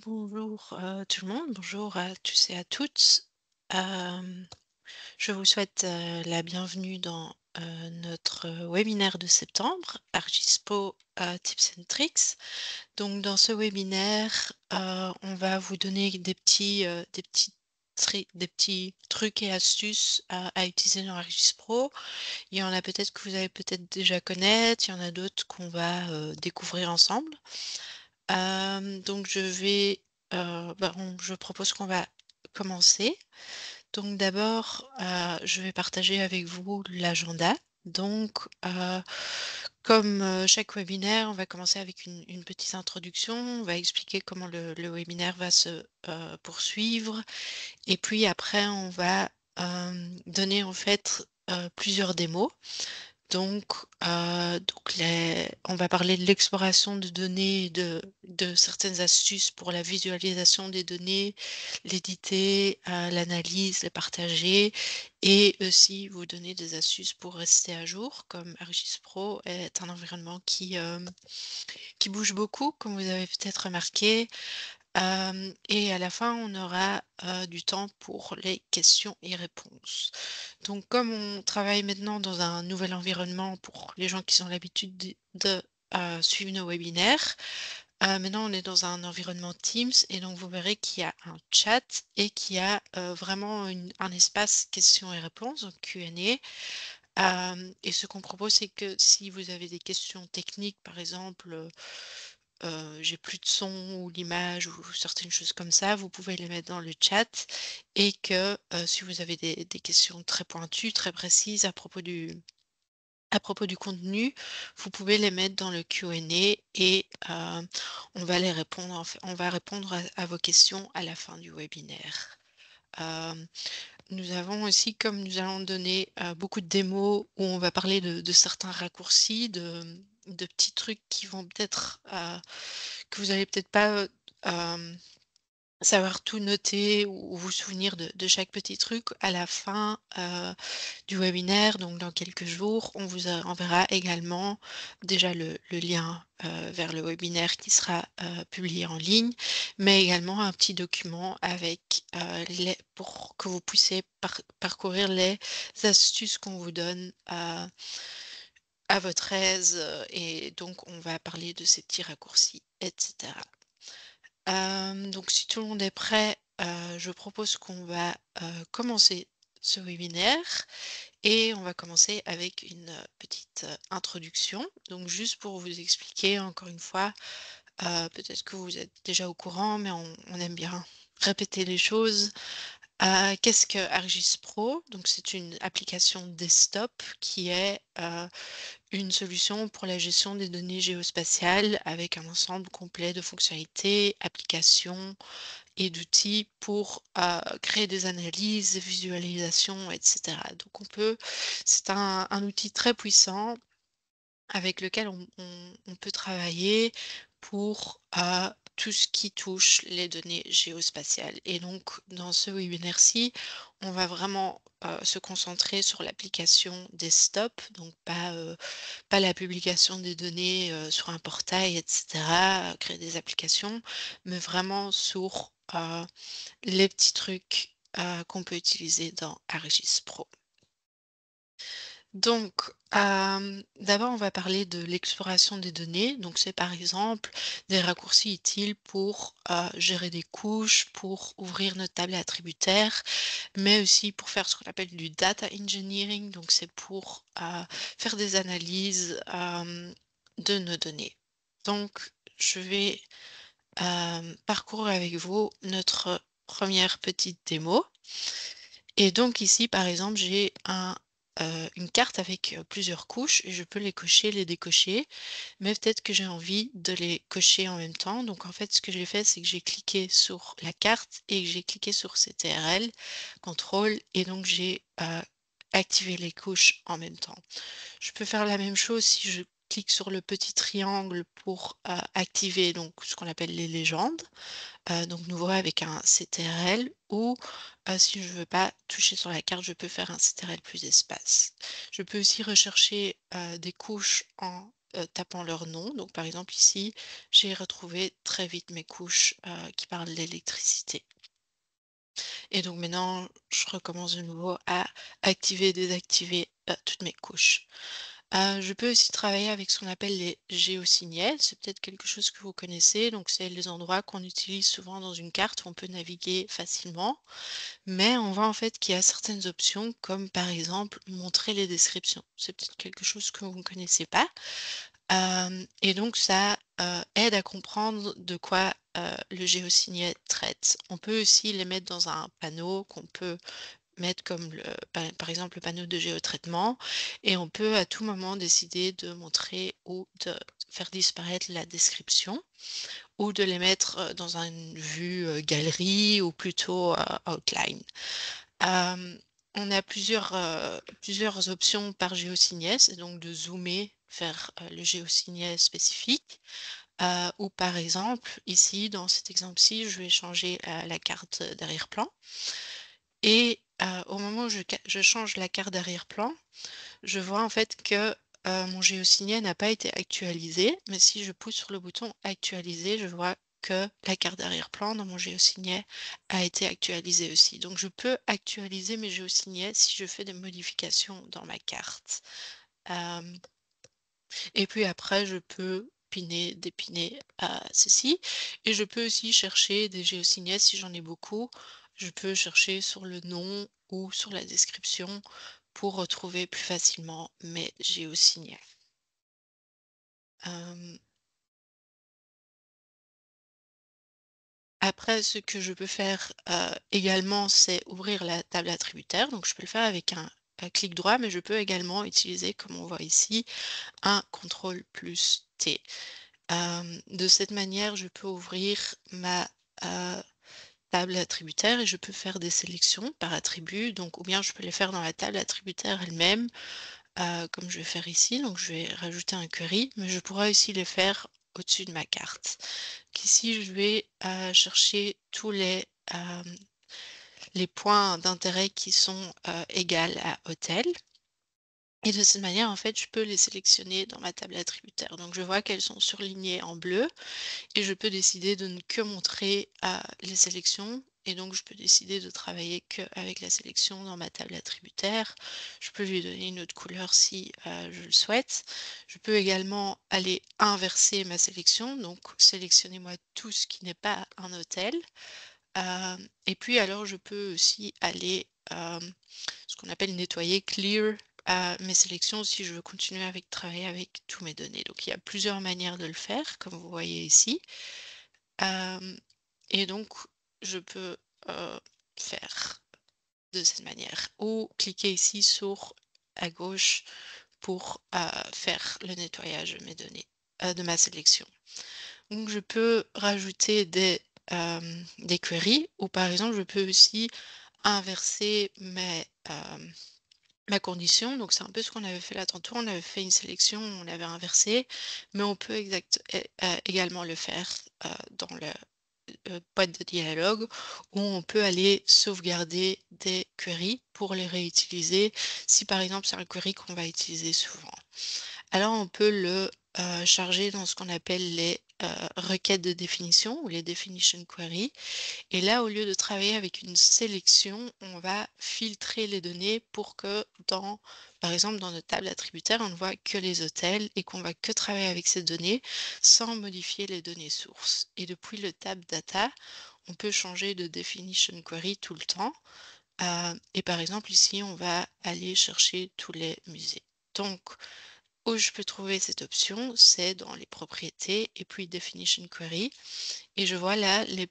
Bonjour tout le monde, bonjour à tous et à toutes. Euh, je vous souhaite la bienvenue dans notre webinaire de septembre, Argispo Tips and Tricks. Donc dans ce webinaire, on va vous donner des petits trucs et astuces à utiliser dans Argispro. Il y en a peut-être que vous allez peut-être déjà connaître, il y en a d'autres qu'on va découvrir ensemble. Donc je propose qu'on va commencer. Donc d'abord, je vais partager avec vous l'agenda. Donc, comme chaque webinaire, on va commencer avec une petite introduction. On va expliquer comment le webinaire va se poursuivre. Et puis après, on va donner en fait plusieurs démos. On va parler de l'exploration de données, de certaines astuces pour la visualisation des données, l'éditer, l'analyse, les partager et aussi vous donner des astuces pour rester à jour, comme ArcGIS Pro est un environnement qui bouge beaucoup, comme vous avez peut-être remarqué. Et à la fin, on aura du temps pour les questions et réponses. Donc, comme on travaille maintenant dans un nouvel environnement pour les gens qui ont l'habitude de suivre nos webinaires, maintenant on est dans un environnement Teams et donc vous verrez qu'il y a un chat et qu'il y a vraiment un espace questions et réponses, donc Q&A. Et ce qu'on propose, c'est que si vous avez des questions techniques, par exemple, j'ai plus de son ou l'image ou certaines choses comme ça, vous pouvez les mettre dans le chat et que si vous avez des questions très pointues, très précises à propos du contenu, vous pouvez les mettre dans le Q&A et on va les répondre, on va répondre à vos questions à la fin du webinaire. Nous avons aussi, comme nous allons donner beaucoup de démos où on va parler de certains raccourcis, de petits trucs qui vont peut-être que vous allez peut-être pas savoir tout noter ou vous souvenir de chaque petit truc à la fin du webinaire. Donc dans quelques jours, on vous enverra également déjà le lien vers le webinaire qui sera publié en ligne, mais également un petit document avec pour que vous puissiez parcourir les astuces qu'on vous donne à votre aise. Et donc on va parler de ces petits raccourcis, etc. Donc si tout le monde est prêt, je propose qu'on va commencer ce webinaire et on va commencer avec une petite introduction. Donc juste pour vous expliquer encore une fois, peut-être que vous êtes déjà au courant, mais on aime bien répéter les choses. Qu'est-ce que ArcGIS Pro? Donc c'est une application desktop qui est une solution pour la gestion des données géospatiales avec un ensemble complet de fonctionnalités, applications et d'outils pour créer des analyses, des visualisations, etc. Donc c'est un outil très puissant avec lequel on peut travailler pour tout ce qui touche les données géospatiales. Et donc, dans ce webinaire-ci, on va vraiment se concentrer sur l'application desktop, donc pas la publication des données sur un portail, etc., créer des applications, mais vraiment sur les petits trucs qu'on peut utiliser dans ArcGIS Pro. Donc, d'abord, on va parler de l'exploration des données. Donc, c'est par exemple des raccourcis utiles pour gérer des couches, pour ouvrir notre table attributaire, mais aussi pour faire ce qu'on appelle du data engineering. Donc, c'est pour faire des analyses de nos données. Donc, je vais parcourir avec vous notre première petite démo. Et donc ici, par exemple, j'ai une carte avec plusieurs couches et je peux les cocher, les décocher, mais peut-être que j'ai envie de les cocher en même temps. Donc en fait, ce que j'ai fait, c'est que j'ai cliqué sur la carte et que j'ai cliqué sur CTRL, contrôle, et donc j'ai activé les couches en même temps. Je peux faire la même chose si je clique sur le petit triangle pour activer donc ce qu'on appelle les légendes. Donc nouveau avec un CTRL ou si je veux pas toucher sur la carte, je peux faire un CTRL plus espace. Je peux aussi rechercher des couches en tapant leur nom. Donc par exemple ici, j'ai retrouvé très vite mes couches, qui parlent d'électricité. Et donc maintenant, je recommence de nouveau à activer et désactiver, toutes mes couches. Je peux aussi travailler avec ce qu'on appelle les géosignets. C'est peut-être quelque chose que vous connaissez. Donc c'est les endroits qu'on utilise souvent dans une carte où on peut naviguer facilement. Mais on voit en fait qu'il y a certaines options comme par exemple montrer les descriptions. C'est peut-être quelque chose que vous ne connaissez pas. Et donc ça, aide à comprendre de quoi, le géosignet traite. On peut aussi les mettre dans un panneau qu'on peut mettre comme par exemple le panneau de géotraitement et on peut à tout moment décider de montrer ou de faire disparaître la description ou de les mettre, dans une vue, galerie ou plutôt, outline. Hem, on a plusieurs options par géosignet, c'est donc de zoomer vers, le géosignet spécifique, ou par exemple ici dans cet exemple-ci, je vais changer, la carte d'arrière-plan et au moment où je change la carte d'arrière-plan, je vois en fait que, mon géosignet n'a pas été actualisé, mais si je pousse sur le bouton actualiser, je vois que la carte d'arrière-plan dans mon géosignet a été actualisée aussi. Donc je peux actualiser mes géosignets si je fais des modifications dans ma carte. Hem et puis après je peux piner, dépiner, ceci et je peux aussi chercher des géosignets si j'en ai beaucoup. Je peux chercher sur le nom ou sur la description pour retrouver plus facilement mes géosignets. Hem, Après ce que je peux faire, également, c'est ouvrir la table attributaire. Donc je peux le faire avec un clic droit, mais je peux également utiliser, comme on voit ici, un contrôle plus T. De cette manière, je peux ouvrir ma, heu, table attributaire et je peux faire des sélections par attribut, donc ou bien je peux les faire dans la table attributaire elle-même, comme je vais faire ici. Donc je vais rajouter un query, mais je pourrais aussi les faire au-dessus de ma carte. Qu'ici je vais, chercher tous les points d'intérêt qui sont, égales à hôtel et de cette manière, en fait, je peux les sélectionner dans ma table attributaire. Donc je vois qu'elles sont surlignées en bleu et je peux décider de ne que montrer, les sélections et donc je peux décider de travailler qu'avec la sélection dans ma table attributaire. Je peux lui donner une autre couleur si, je le souhaite. Je peux également aller inverser ma sélection, donc sélectionner moi tout ce qui n'est pas un hôtel. Et puis alors je peux aussi aller, ce qu'on appelle nettoyer, clear, mes sélections si je veux continuer avec travailler avec tous mes données. Donc il y a plusieurs manières de le faire, comme vous voyez ici. Hem et donc je peux, faire de cette manière ou cliquer ici sur à gauche pour, faire le nettoyage de mes données, de ma sélection. Donc je peux rajouter des queries ou par exemple je peux aussi inverser ma condition. Donc c'est un peu ce qu'on avait fait là tantôt, on avait fait une sélection, on avait inversé, mais on peut également le faire, dans le boîte de dialogue où on peut aller sauvegarder des queries pour les réutiliser si par exemple c'est un query qu'on va utiliser souvent. Alors on peut le, charger dans ce qu'on appelle les, requêtes de définition ou les definition queries et là, au lieu de travailler avec une sélection, on va filtrer les données pour que par exemple, dans notre table attributaire, on ne voit que les hôtels et qu'on va que travailler avec ces données sans modifier les données sources. Et depuis le tab data, on peut changer de definition query tout le temps. Et par exemple, ici, on va aller chercher tous les musées. Donc, où je peux trouver cette option, c'est dans les propriétés et puis definition query. Et je vois là les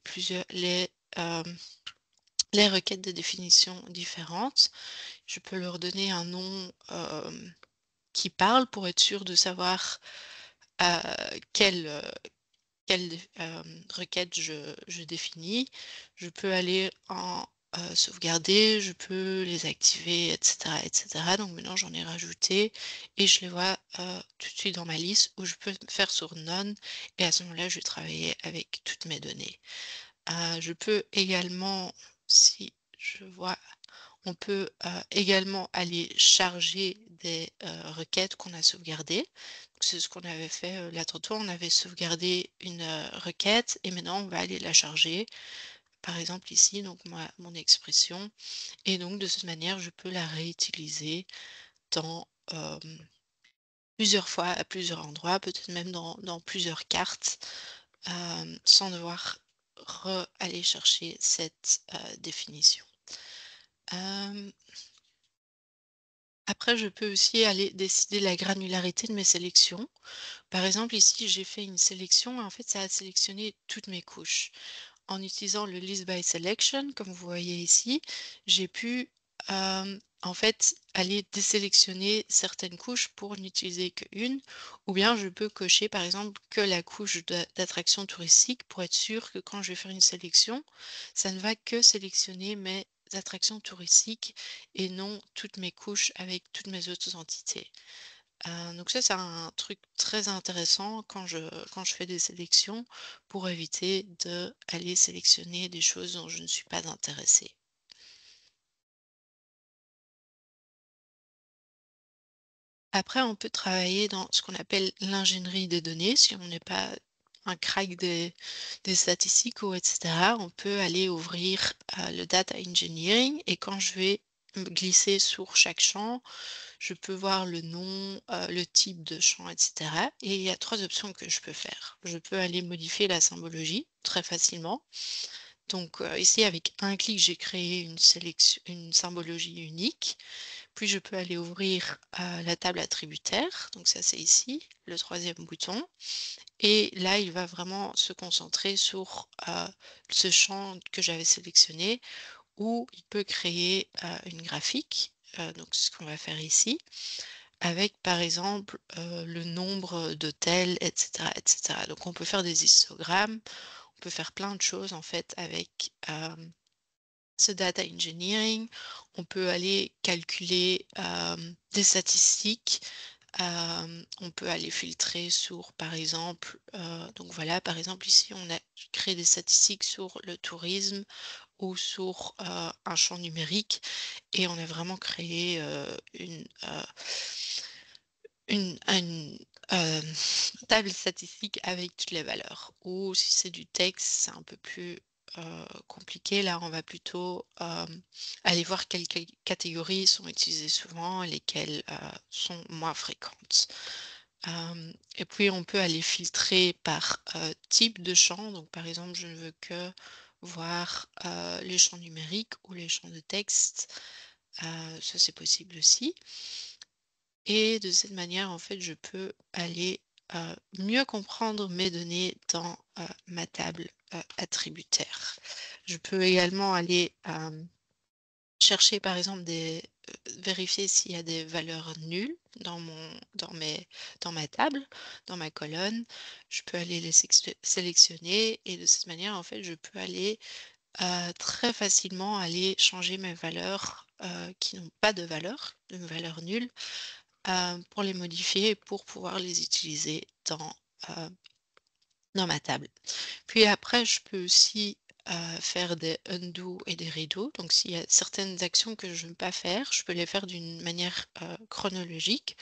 requêtes de définition différentes. Je peux leur donner un nom, qui parle pour être sûr de savoir, quelle, requête je définis. Je peux aller en, sauvegarder, je peux les activer et cetera et cetera. Donc maintenant j'en ai rajouté et je les vois, tout de suite dans ma liste où je peux faire sur none et à ce moment-là, je vais travailler avec toutes mes données. Je peux également, si je vois On peut également aller charger des requêtes qu'on a sauvegardées. Donc, c'est ce qu'on avait fait là tantôt. On avait sauvegardé une requête et maintenant on va aller la charger. Par exemple ici, donc mon expression. Et donc de cette manière, je peux la réutiliser dans plusieurs fois, à plusieurs endroits, peut-être même dans plusieurs cartes, sans devoir aller chercher cette définition. Euh, Après, je peux aussi aller décider la granularité de mes sélections. Par exemple, ici, j'ai fait une sélection et en fait, ça a sélectionné toutes mes couches. En utilisant le list by selection, comme vous voyez ici, j'ai pu en fait aller désélectionner certaines couches pour n'utiliser qu'une, ou bien je peux cocher par exemple que la couche d'attraction touristique pour être sûr que quand je vais faire une sélection, ça ne va que sélectionner mes attractions touristiques et non toutes mes couches avec toutes mes autres entités. Donc ça, c'est un truc très intéressant quand je fais des sélections pour éviter d'aller sélectionner des choses dont je ne suis pas intéressée. Après, on peut travailler dans ce qu'on appelle l'ingénierie des données. Si on n'est pas un crack des statistiques ou etc., on peut aller ouvrir le data engineering et quand je vais me glisser sur chaque champ, je peux voir le nom, le type de champ, etc. Et il y a trois options que je peux faire. Je peux aller modifier la symbologie très facilement. Donc ici, avec un clic, j'ai créé une symbologie unique. Puis je peux aller ouvrir la table attributaire. Donc ça, c'est ici, le troisième bouton. Et là, il va vraiment se concentrer sur ce champ que j'avais sélectionné où il peut créer une graphique. Donc c'est ce qu'on va faire ici avec par exemple le nombre d'hôtels, etc., etc. Donc on peut faire des histogrammes, on peut faire plein de choses en fait avec ce data engineering. On peut aller calculer des statistiques. On peut aller filtrer sur par exemple, donc voilà, par exemple ici on a créé des statistiques sur le tourisme ou sur un champ numérique et on a vraiment créé une table statistique avec toutes les valeurs. Ou si c'est du texte, c'est un peu plus compliqué. Là, on va plutôt aller voir quelles catégories sont utilisées souvent et lesquelles sont moins fréquentes. Et puis, on peut aller filtrer par type de champ. Donc, par exemple, je ne veux que voir les champs numériques ou les champs de texte. Ça, c'est possible aussi. Et de cette manière, en fait, je peux aller mieux comprendre mes données dans ma table attributaire. Je peux également aller chercher, par exemple, vérifier s'il y a des valeurs nulles dans ma table, dans ma colonne. Je peux aller les sélectionner et de cette manière, en fait, je peux aller très facilement aller changer mes valeurs qui n'ont pas de valeur, de valeur nulle, pour les modifier et pour pouvoir les utiliser heu, dans ma table. Puis après, je peux aussi faire des undo et des redo. Donc s'il y a certaines actions que je ne veux pas faire, je peux les faire d'une manière chronologique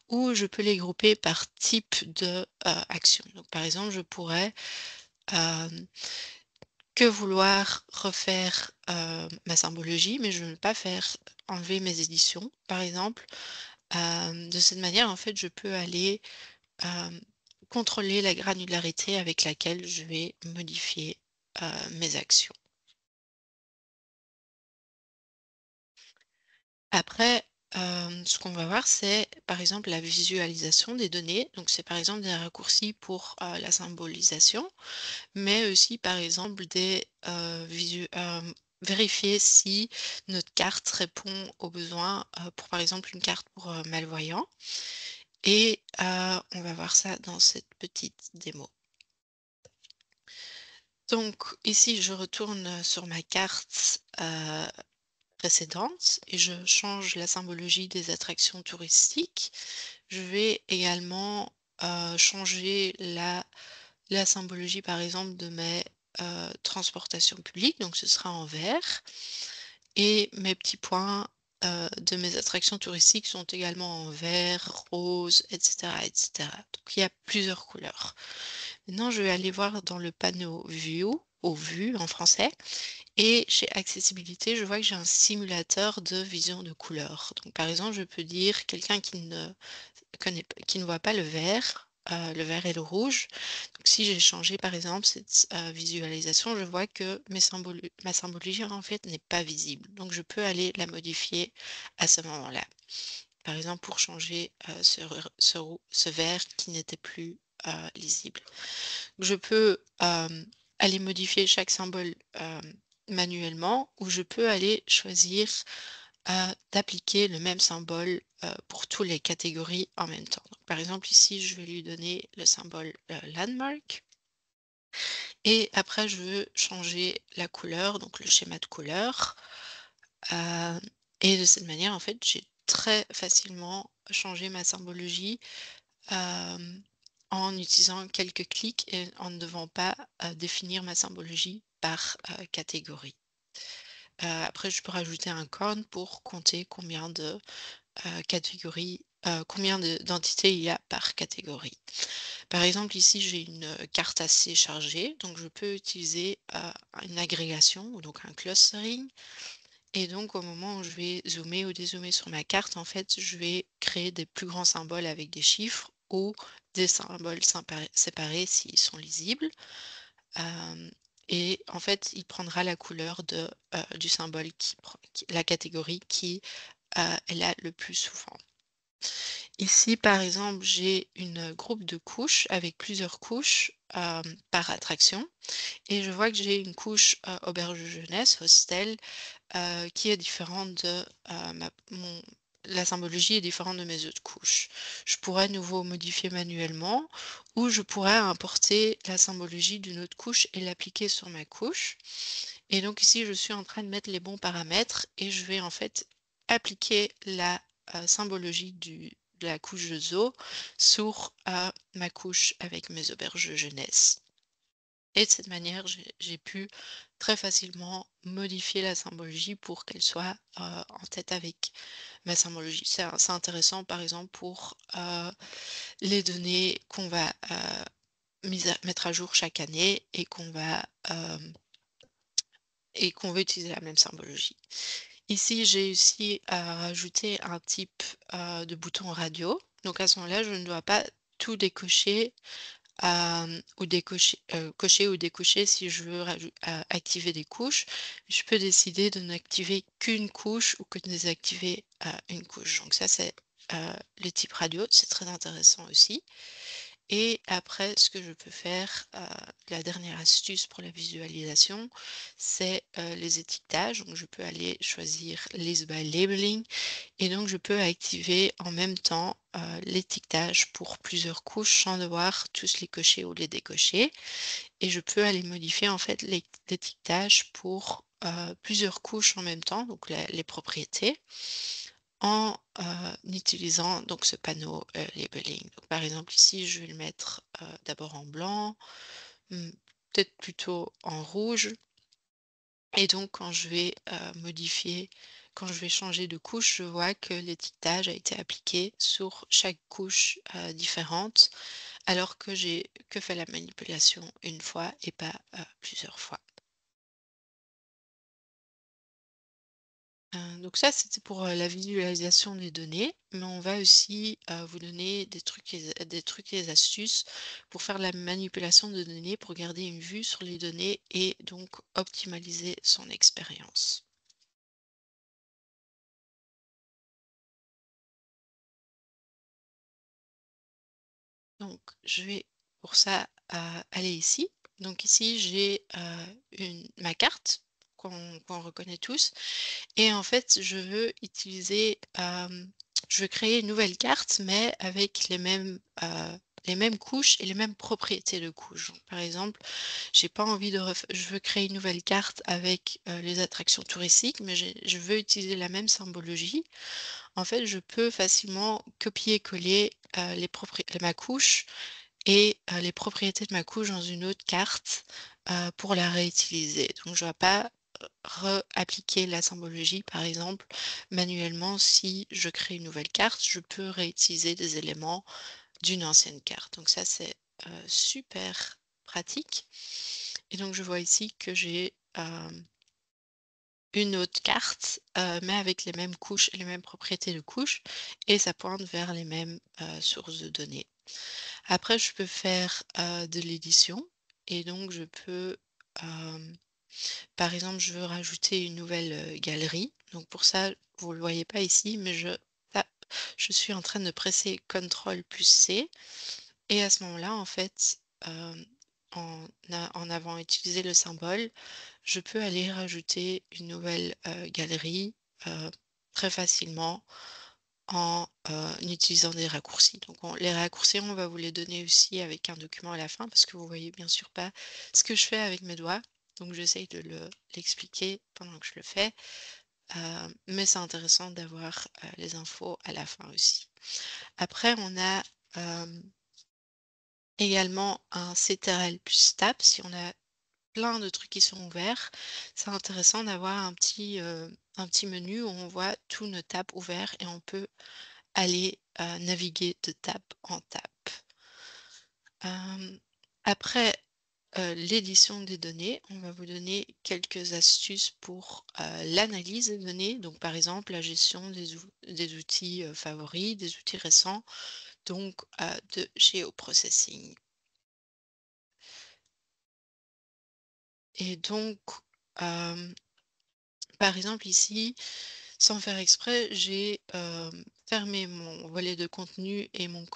ou je peux les grouper par type de action. Donc par exemple, je pourrais hem, que vouloir refaire ma symbologie, mais je ne veux pas faire enlever mes éditions, par exemple. De cette manière, en fait, je peux aller hem, contrôler la granularité avec laquelle je vais modifier mes actions. Après, ce qu'on va voir, c'est par exemple la visualisation des données. Donc, c'est par exemple des raccourcis pour la symbolisation, mais aussi par exemple vérifier si notre carte répond aux besoins pour par exemple une carte pour malvoyants. Et on va voir ça dans cette petite démo. Donc ici, je retourne sur ma carte précédente et je change la symbologie des attractions touristiques. Je vais également changer la symbologie, par exemple, de mes transportations publiques. Donc ce sera en vert. et mes petits points, de mes attractions touristiques sont également en vert, rose, et cetera. Donc il y a plusieurs couleurs. Maintenant, je vais aller voir dans le panneau View, ou Vue en français, et chez Accessibilité, je vois que j'ai un simulateur de vision de couleurs. Donc par exemple, je peux dire quelqu'un qui ne voit pas le vert et le rouge. Donc si j'ai changé par exemple cette, visualisation, je vois que ma symbologie en fait n'est pas visible. Donc je peux aller la modifier à ce moment-là. Par exemple pour changer, ce vert qui n'était plus, lisible. Je peux, aller modifier chaque symbole, manuellement, ou je peux aller choisir, d'appliquer le même symbole, pour toutes les catégories en même temps. Donc, par exemple, ici, je vais lui donner le symbole, landmark, et après je veux changer la couleur, donc le schéma de couleur, heu et de cette manière, en fait, j'ai très facilement changé ma symbologie, hem, en utilisant quelques clics et en ne devant pas, définir ma symbologie par, catégorie. Après je peux rajouter un count pour compter combien de, catégories, combien de d'entités il y a par catégorie. Par exemple ici j'ai une, carte assez chargée, donc je peux utiliser, une agrégation ou donc un clustering, et donc au moment où je vais zoomer ou dézoomer sur ma carte, en fait, je vais créer des plus grands symboles avec des chiffres ou des symboles séparés s'ils sont lisibles. Hem et en fait, il prendra la couleur du symbole la catégorie qui, est là le plus souvent. Ici, par exemple, j'ai une groupe de couches avec plusieurs couches, par attraction, et je vois que j'ai une couche, auberge de jeunesse, hostel, qui est différente de, la symbologie est différente de mes autres couches. Je pourrais à nouveau modifier manuellement, ou je pourrais importer la symbologie d'une autre couche et l'appliquer sur ma couche. Et donc ici, je suis en train de mettre les bons paramètres et je vais en fait appliquer la, symbologie de la couche de zoo sur, ma couche avec mes auberges de jeunesse. Et de cette manière, j'ai pu très facilement modifier la symbologie pour qu'elle soit, en tête avec ma symbologie. C'est intéressant, par exemple, pour, les données qu'on va, mettre à jour chaque année et qu'on veut utiliser la même symbologie. Ici, j'ai aussi, rajouté un type, de bouton radio. Donc à ce moment-là, je ne dois pas tout décocher. Ou cocher ou décocher si je veux activer des couches. Je peux décider de n'activer qu'une couche ou que de désactiver, une couche. Donc ça, c'est, le type radio, c'est très intéressant aussi. Et après, ce que je peux faire, la dernière astuce pour la visualisation, c'est, les étiquetages. Donc je peux aller choisir List by Labeling, et donc je peux activer en même temps, l'étiquetage pour plusieurs couches sans devoir tous les cocher ou les décocher, et je peux aller modifier en fait l'étiquetage pour, plusieurs couches en même temps, donc les propriétés, en, utilisant donc ce panneau, labeling. Donc par exemple ici je vais le mettre, d'abord en blanc, mmh, peut-être plutôt en rouge, et donc quand je vais changer de couche, je vois que l'étiquetage a été appliqué sur chaque couche, différente, alors que j'ai que fait la manipulation une fois et pas, plusieurs fois. Donc ça, c'était pour, la visualisation des données, mais on va aussi, vous donner des trucs et des astuces pour faire la manipulation de données, pour garder une vue sur les données et donc optimaliser son expérience. Donc, je vais pour ça, aller ici. Donc ici, j'ai, ma carte qu'on reconnaît tous, et en fait, je veux créer une nouvelle carte, mais avec les mêmes couches et les mêmes propriétés de couches. Donc par exemple, j'ai pas envie je veux créer une nouvelle carte avec, les attractions touristiques, mais je veux utiliser la même symbologie. En fait, je peux facilement copier-coller, ma couche et les propriétés de ma couche dans une autre carte, pour la réutiliser. Donc je ne dois pas réappliquer la symbologie. Par exemple, manuellement, si je crée une nouvelle carte, je peux réutiliser des éléments d'une ancienne carte. Donc ça, c'est super pratique. Et donc, je vois ici que j'ai une autre carte, mais avec les mêmes couches et les mêmes propriétés de couches, et ça pointe vers les mêmes sources de données. Après, je peux faire de l'édition, et donc je peux, par exemple, je veux rajouter une nouvelle galerie. Donc pour ça, vous ne le voyez pas ici, mais je suis en train de presser CTRL plus C, et à ce moment-là, en fait, en avant utilisé le symbole, je peux aller rajouter une nouvelle galerie euh, très facilement en utilisant des raccourcis. Donc les raccourcis, on va vous les donner aussi avec un document à la fin parce que vous voyez bien sûr pas ce que je fais avec mes doigts. Donc j'essaye de l'expliquer pendant que je le fais. Mais c'est intéressant d'avoir les infos à la fin aussi. Après, on a également un CTRL plus Tab si on a plein de trucs qui sont ouverts. C'est intéressant d'avoir un petit menu où on voit tous nos tabs ouverts et on peut aller naviguer de tab en tab. Après l'édition des données, on va vous donner quelques astuces pour l'analyse des données. Donc par exemple la gestion des outils favoris, des outils récents, donc de géoprocessing. Et donc, par exemple ici, sans faire exprès, j'ai fermé mon volet de contenu et mon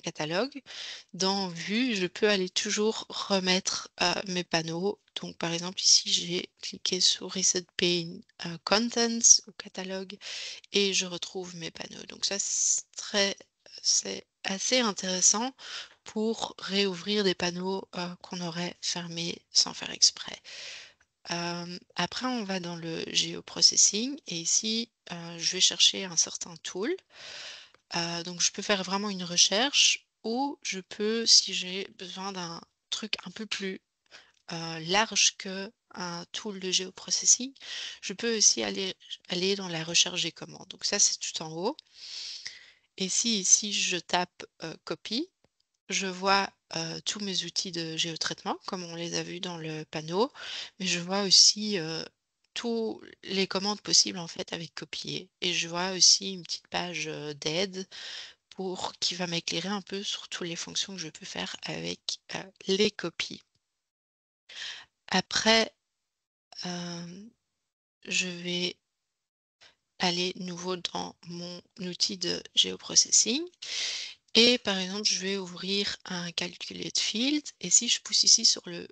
catalogue. Dans Vue, je peux aller toujours remettre mes panneaux. Donc, par exemple, ici, j'ai cliqué sur Reset Pane Contents au catalogue et je retrouve mes panneaux. Donc, ça, c'est assez intéressant pour réouvrir des panneaux qu'on aurait fermés sans faire exprès. Après, on va dans le géoprocessing et ici, je vais chercher un certain tool. Donc je peux faire vraiment une recherche ou je peux, si j'ai besoin d'un truc un peu plus large que un tool de géoprocessing, je peux aussi aller dans la recherche des commandes. Donc ça, c'est tout en haut. Et si ici, je tape copy, je vois tous mes outils de géotraitement, comme on les a vus dans le panneau, mais je vois aussi tous les commandes possibles en fait avec copier. Et je vois aussi une petite page d'aide qui va m'éclairer un peu sur toutes les fonctions que je peux faire avec les copies. Après, je vais aller nouveau dans mon outil de géoprocessing. Et par exemple, je vais ouvrir un calculate field et si je pousse ici sur le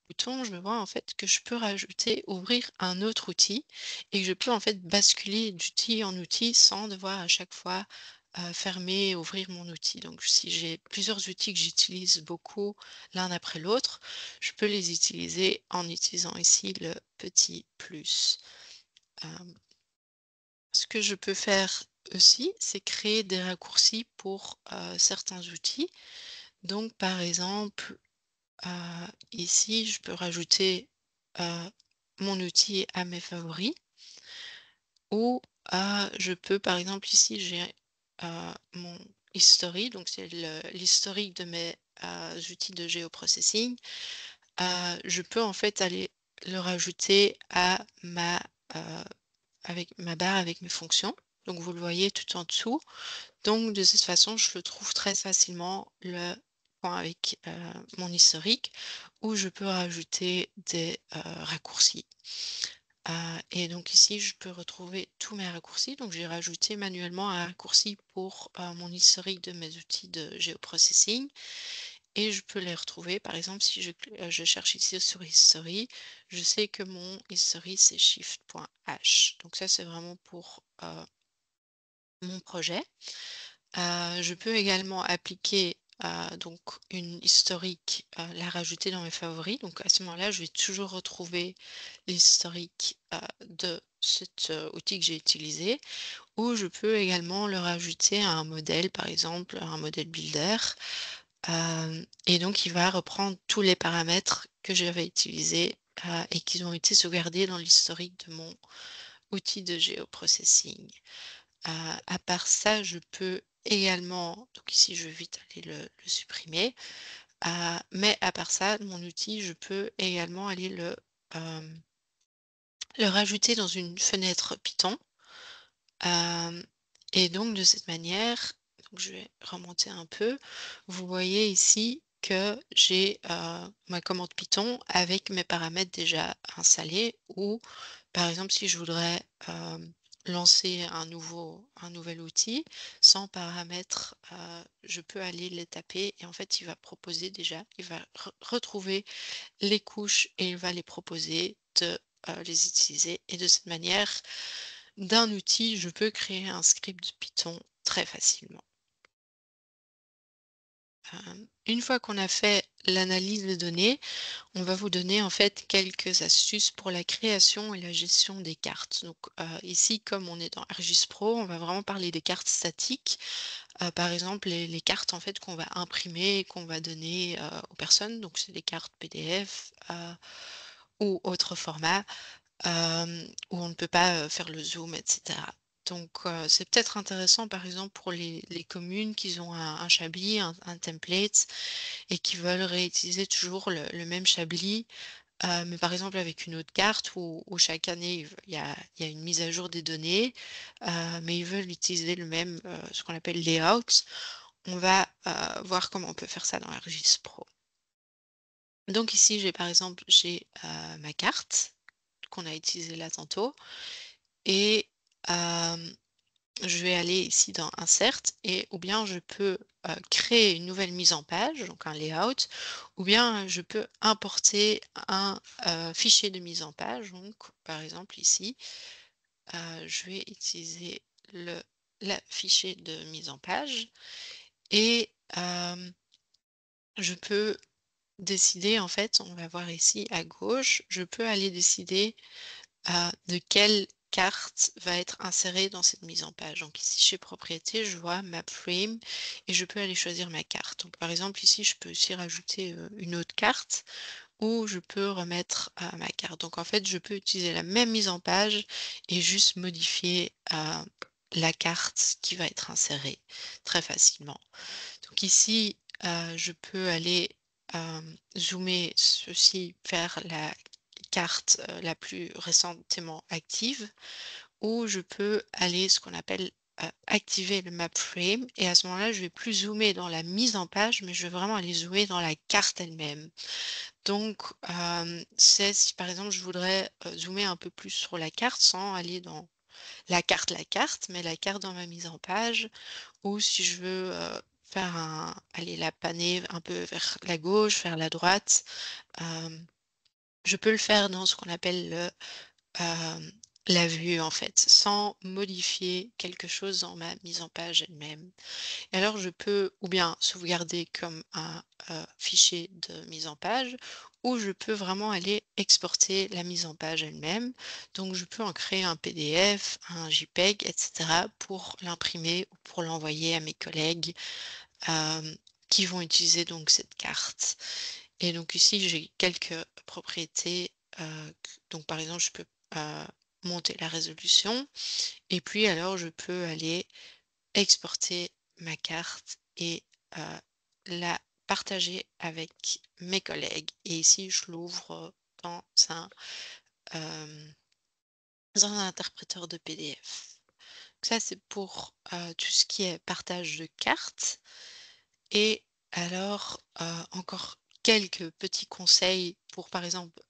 bouton, je vois en fait que je peux rajouter, ouvrir un autre outil et que je peux en fait basculer d'outil en outil sans devoir à chaque fois fermer et ouvrir mon outil. Donc si j'ai plusieurs outils que j'utilise beaucoup l'un après l'autre, je peux les utiliser en utilisant ici le petit plus. Euh, Ce que je peux faire aussi, c'est créer des raccourcis pour certains outils. Donc, par exemple, ici, je peux rajouter mon outil à mes favoris ou je peux, par exemple, ici, j'ai mon history, donc c'est l'historique de mes outils de géoprocessing. Je peux en fait aller le rajouter à avec ma barre avec mes fonctions. Donc vous le voyez tout en dessous. Donc de cette façon, je le trouve très facilement le point avec mon historique où je peux rajouter des raccourcis. Et donc ici, je peux retrouver tous mes raccourcis. Donc j'ai rajouté manuellement un raccourci pour mon historique de mes outils de géoprocessing. Et je peux les retrouver. Par exemple, si je cherche ici sur History, je sais que mon History, c'est shift.h. Donc ça, c'est vraiment pour mon projet. Je peux également appliquer donc une historique, la rajouter dans mes favoris. Donc à ce moment-là, je vais toujours retrouver l'historique de cet outil que j'ai utilisé. Ou je peux également le rajouter à un modèle, par exemple un modèle builder. Et donc il va reprendre tous les paramètres que j'avais utilisés et qui ont été sauvegardés dans l'historique de mon outil de géoprocessing. À part ça, je peux également, donc ici je vais vite aller le supprimer, mais à part ça, mon outil, je peux également aller le rajouter dans une fenêtre Python. Hem et donc de cette manière, donc je vais remonter un peu. Vous voyez ici que j'ai, ma commande Python avec mes paramètres déjà installés ou par exemple si je voudrais, lancer un nouvel outil sans paramètres, je peux aller les taper et en fait il va retrouver les couches et il va les proposer de, les utiliser et de cette manière, d'un outil, je peux créer un script Python très facilement. Une fois qu'on a fait l'analyse de données, on va vous donner en fait quelques astuces pour la création et la gestion des cartes. Donc ici, comme on est dans ArcGIS Pro, on va vraiment parler des cartes statiques. Par exemple, les cartes en fait qu'on va imprimer et qu'on va donner aux personnes. Donc c'est des cartes PDF ou autre format. Où on ne peut pas, faire le zoom et cetera. Donc c'est peut-être intéressant par exemple pour les communes qui ont un Chablis, un template et qui veulent réutiliser toujours le même Chablis, mais par exemple avec une autre carte où chaque année il y a une mise à jour des données, mais ils veulent utiliser le même, ce qu'on appelle layout. On va, voir comment on peut faire ça dans ArcGIS Pro. Donc ici j'ai par exemple, ma carte qu'on a utilisée là tantôt. Et je vais aller ici dans Insert et ou bien je peux, créer une nouvelle mise en page, donc un layout, ou bien je peux importer un, fichier de mise en page. Donc par exemple ici, je vais utiliser le fichier de mise en page et je peux décider en fait, on va voir ici à gauche, je peux aller décider de quelle carte va être insérée dans cette mise en page. Donc ici chez propriété, je vois map frame et je peux aller choisir ma carte. Donc par exemple ici, je peux aussi rajouter une autre carte ou je peux remettre ma carte. Donc en fait, je peux utiliser la même mise en page et juste modifier la carte qui va être insérée très facilement. Donc ici, je peux aller zoomer ceci vers la carte la plus récemment active, ou je peux aller ce qu'on appelle activer le map frame et à ce moment-là, je vais plus zoomer dans la mise en page, mais je vais vraiment aller zoomer dans la carte elle-même. Donc, c'est si par exemple je voudrais zoomer un peu plus sur la carte sans aller dans la carte, mais la carte dans ma mise en page, ou si je veux faire aller la paner un peu vers la gauche, vers la droite, euh, je peux le faire dans ce qu'on appelle hem, la vue en fait, sans modifier quelque chose dans ma mise en page elle-même. Et alors je peux ou bien sauvegarder comme un, fichier de mise en page ou je peux vraiment aller exporter la mise en page elle-même. Donc je peux en créer un PDF, un JPEG et cetera pour l'imprimer ou pour l'envoyer à mes collègues, hem, qui vont utiliser donc cette carte. Et donc ici, j'ai quelques propriétés, donc par exemple, je peux, monter la résolution et puis alors je peux aller exporter ma carte et la partager avec mes collègues. Et ici, je l'ouvre dans un, hem, dans un interpréteur de PDF. Donc ça, c'est pour, tout ce qui est partage de cartes. Et alors, encore quelques petits conseils pour, par exemple,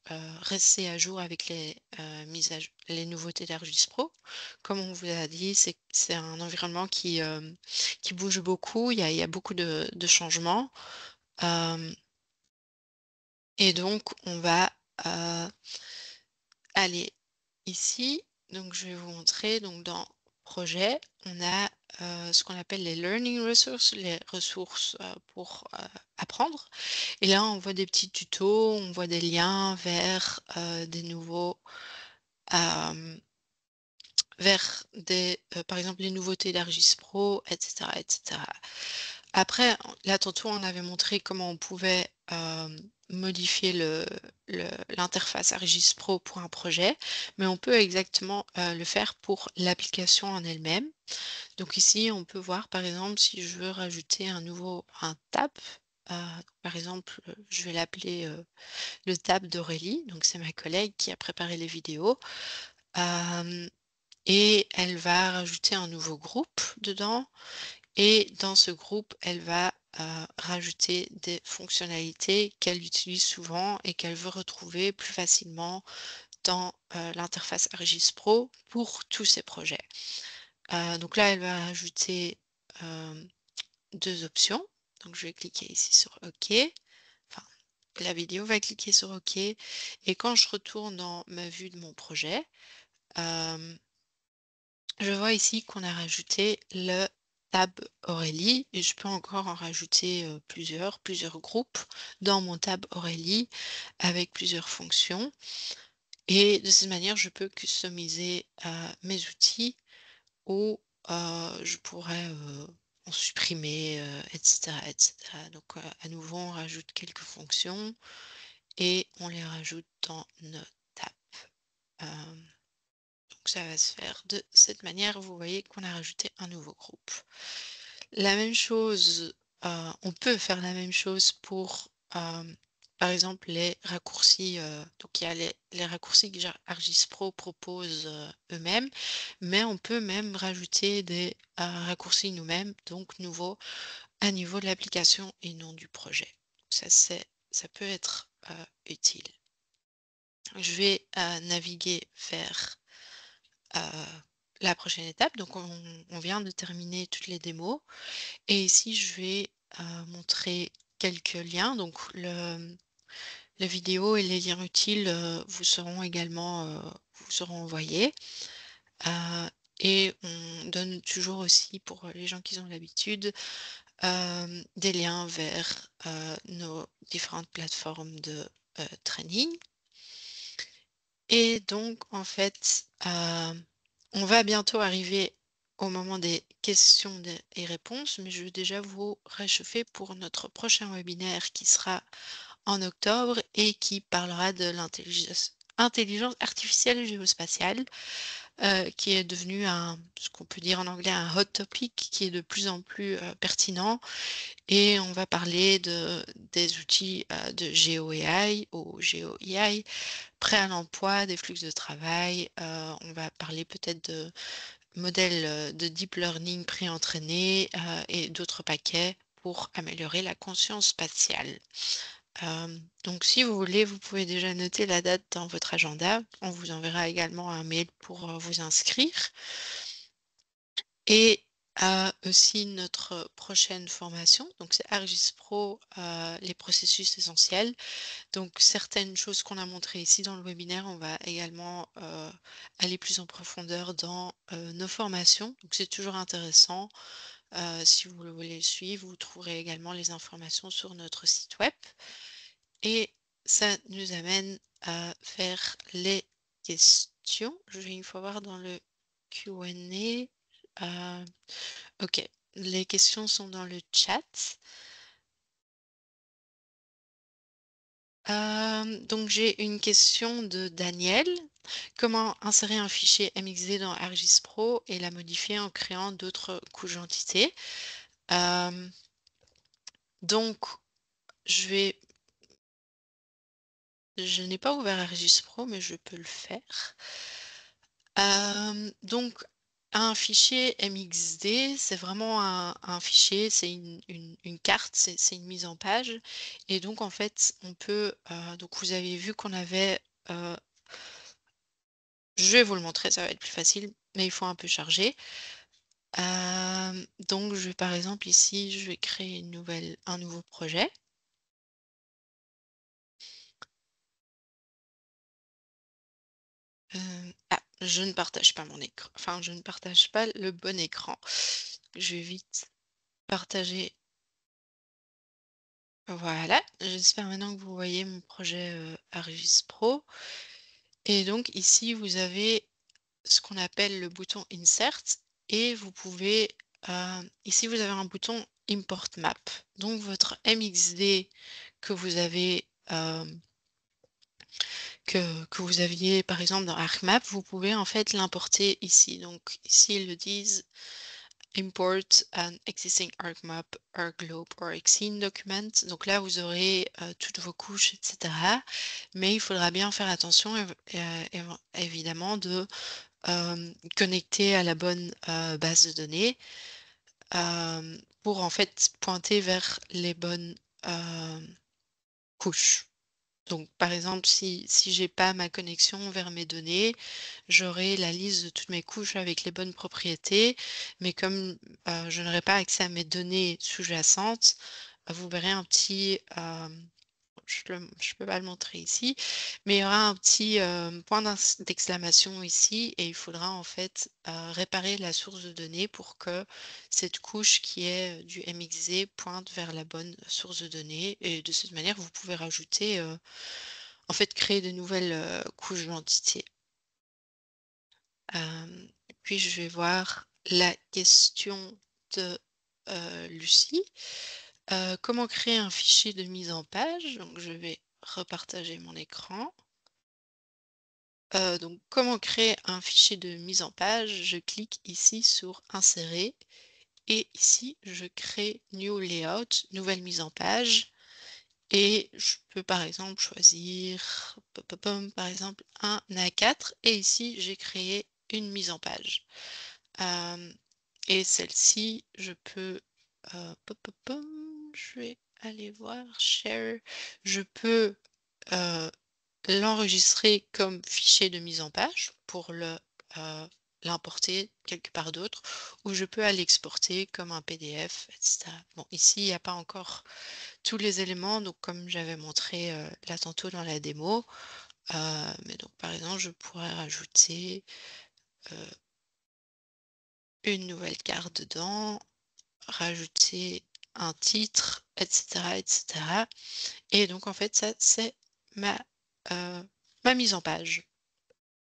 rester à jour avec les nouveautés d'ArcGIS Pro. Comme on vous a dit, c'est un environnement qui bouge beaucoup, il y a beaucoup de changements, hem et donc on va, heu, aller ici. Donc je vais vous montrer, donc dans projet, on a, ce qu'on appelle les learning resources, les ressources, pour, apprendre. Et là, on voit des petits tutos, on voit des liens vers, des nouveaux, hem, vers des, par exemple, les nouveautés d'ArcGIS Pro et cetera et cetera. Après, là, tantôt, on avait montré comment on pouvait, modifier l'interface ArcGIS Pro pour un projet, mais on peut exactement le faire pour l'application en elle-même. Donc ici, on peut voir par exemple si je veux rajouter un tab. Par exemple, je vais l'appeler le tab d'Aurélie. Donc c'est ma collègue qui a préparé les vidéos. Euh, et elle va rajouter un nouveau groupe dedans. Et dans ce groupe, elle va rajouter des fonctionnalités qu'elle utilise souvent et qu'elle veut retrouver plus facilement dans l'interface ArcGIS Pro pour tous ses projets. Donc là, elle va ajouter deux options. Donc je vais cliquer ici sur OK. Enfin, la vidéo va cliquer sur OK. Et quand je retourne dans ma vue de mon projet, je vois ici qu'on a rajouté le tab Aurélie et je peux encore en rajouter plusieurs groupes dans mon tab Aurélie avec plusieurs fonctions. Et de cette manière, je peux customiser mes outils ou je pourrais en supprimer, etc., etc. Donc à nouveau, on rajoute quelques fonctions et on les rajoute dans nos tabs. Donc ça va se faire de cette manière. Vous voyez qu'on a rajouté un nouveau groupe. La même chose, on peut faire la même chose pour, par exemple, les raccourcis. Donc il y a les raccourcis que ArcGIS Pro propose eux-mêmes, mais on peut même rajouter des raccourcis nous-mêmes, donc nouveaux, à niveau de l'application et non du projet. Ça peut être utile. Je vais naviguer vers la prochaine étape. Donc on vient de terminer toutes les démos et ici je vais montrer quelques liens. Donc la vidéo et les liens utiles vous seront également vous seront envoyés. Et on donne toujours aussi, pour les gens qui ont l'habitude, des liens vers nos différentes plateformes de training. Et donc, en fait, on va bientôt arriver au moment des questions et réponses, mais je vais déjà vous réchauffer pour notre prochain webinaire qui sera en octobre et qui parlera de intelligence artificielle géospatiale, qui est devenu ce qu'on peut dire en anglais un hot topic, qui est de plus en plus pertinent. Et on va parler des outils de GeoAI ou GeoEI, prêt à l'emploi, des flux de travail. On va parler peut-être de modèles de deep learning pré-entraînés et d'autres paquets pour améliorer la conscience spatiale. Donc si vous voulez, vous pouvez déjà noter la date dans votre agenda. On vous enverra également un mail pour vous inscrire. Et aussi notre prochaine formation, donc c'est ArcGIS Pro, les processus essentiels. Donc certaines choses qu'on a montrées ici dans le webinaire, on va également aller plus en profondeur dans nos formations. Donc c'est toujours intéressant. Si vous voulez suivre, vous trouverez également les informations sur notre site web. Et ça nous amène à faire les questions. Je vais une fois voir dans le Q&A. Ok, les questions sont dans le chat. Donc j'ai une question de Daniel. Comment insérer un fichier MXD dans ArcGIS Pro et la modifier en créant d'autres couches d'entités? Donc je n'ai pas ouvert ArcGIS Pro, mais je peux le faire. Donc un fichier MXD, c'est vraiment un fichier, c'est une carte, c'est une mise en page. Et donc en fait, on peut, donc vous avez vu qu'on avait, je vais vous le montrer, ça va être plus facile, mais il faut un peu charger. Donc je vais par exemple ici, je vais créer un nouveau projet. Je ne partage pas mon écran, enfin je ne partage pas le bon écran. Je vais vite partager. Voilà, j'espère maintenant que vous voyez mon projet ArcGIS Pro. Et donc ici, vous avez ce qu'on appelle le bouton Insert et vous pouvez, ici vous avez un bouton Import Map. Donc votre MXD que vous avez que vous aviez par exemple dans ArcMap, vous pouvez en fait l'importer ici. Donc ici, ils le disent: «Import an existing ArcMap, ArcGlobe or Scene document». Donc là, vous aurez, toutes vos couches et cetera. Mais il faudra bien faire attention évidemment de, connecter à la bonne, base de données, pour en fait pointer vers les bonnes, couches. Donc, par exemple, si j'ai pas ma connexion vers mes données, j'aurai la liste de toutes mes couches avec les bonnes propriétés, mais comme, je n'aurai pas accès à mes données sous-jacentes, vous verrez un petit, je peux pas le montrer ici, mais il y aura un petit, point d'exclamation ici et il faudra en fait, réparer la source de données pour que cette couche qui est, du MXZ pointe vers la bonne source de données et de cette manière, vous pouvez rajouter, en fait, créer de nouvelles, couches d'entités. Puis je vais voir la question de, Lucie. Comment créer un fichier de mise en page? Donc je vais repartager mon écran. Donc comment créer un fichier de mise en page? Je clique ici sur insérer et ici je crée new layout, nouvelle mise en page et je peux par exemple choisir par exemple un A4 et ici j'ai créé une mise en page. Hem Et celle-ci, je peux, je vais aller voir share. Je peux, heu, l'enregistrer comme fichier de mise en page pour l'importer quelque part d'autre ou je peux l'exporter comme un PDF et cetera. Bon, ici, il y a pas encore tous les éléments, donc comme j'avais montré, là tantôt dans la démo, mais donc par exemple, je pourrais rajouter, heu, une nouvelle carte dedans. Rajouter un titre, et cetera, et cetera. Et donc en fait, ça, c'est ma, ma mise en page.